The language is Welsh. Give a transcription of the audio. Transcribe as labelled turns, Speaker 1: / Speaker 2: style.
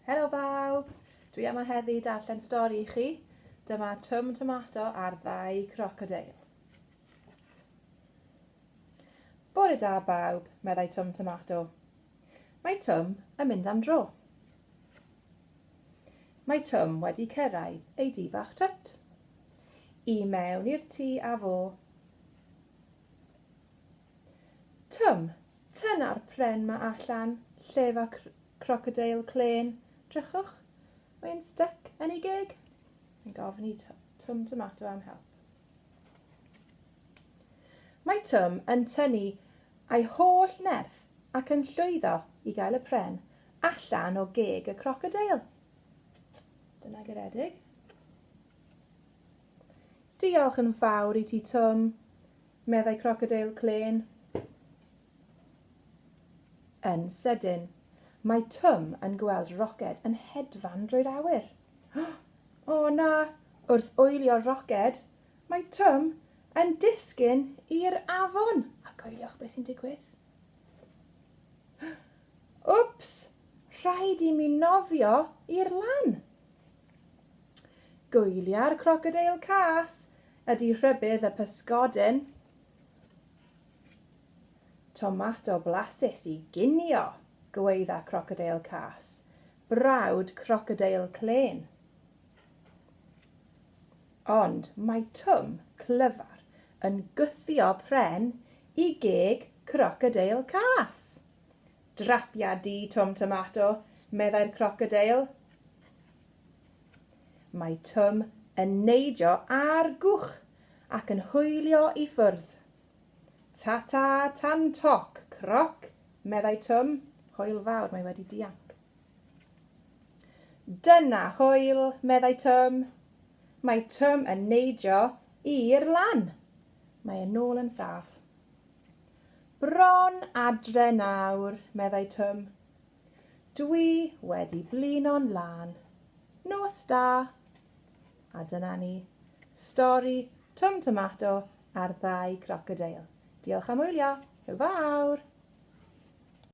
Speaker 1: Helo bawb, dwi yma heddi darllen stori i chi. Dyma Twm Tomato a'r ddau crocodeil. Bore da bawb, meddai Twm Tomato. Mae Twm yn mynd am dro. Mae Twm wedi cyrraedd ei dŷ bach twt. I mewn i'r tŷ a fo. Twm, tyna'r pren ma allan, llefa crocodeil clen. Drychwch, mae'n styc yn ei geg. Mae'n gofyn i Twm Tomato am help. Mae Twm yn tynnu ei holl nerth ac yn llwyddo i gael y pren allan o geg y crocodeil. Dyna garedig. Diolch yn fawr i ti Twm, meddai crocodeil clen. Yn sydyn, mae Twm yn gweld roced yn hedfan drwy'r awyr. O na, wrth wylio'r roced, mae Twm yn disgyn i'r afon. A coeliwch beth sy'n digwydd. Wps, rhaid i mi nofio i'r lan. Gwylia'r crocodeil cas ydy rhybydd y pysgodyn. Tomato blasus i ginio, gweidda crocodeil cas, brawd crocodeil clen. Ond mae Twm clyfar yn gwthio pren i geg crocodeil cas. Drapia di Twm Tomato, meddai'r crocodeil. Mae Twm yn neidio ar gwch ac yn hwylio i ffwrdd. Ta-ta tan toc, croc, meddai Twm. Hwyl fawr, mae wedi dianc. Dyna hwyl, meddai Twm. Mae Twm yn neidio i'r lan. Mae yn ôl yn saff. Bron adre nawr, meddai Twm. Dwi wedi blino'n lan. Nos da. A dyna ni, stori Twm Tomato a'r ddau crocodeil. Diolch am wylio. Hwyl fawr.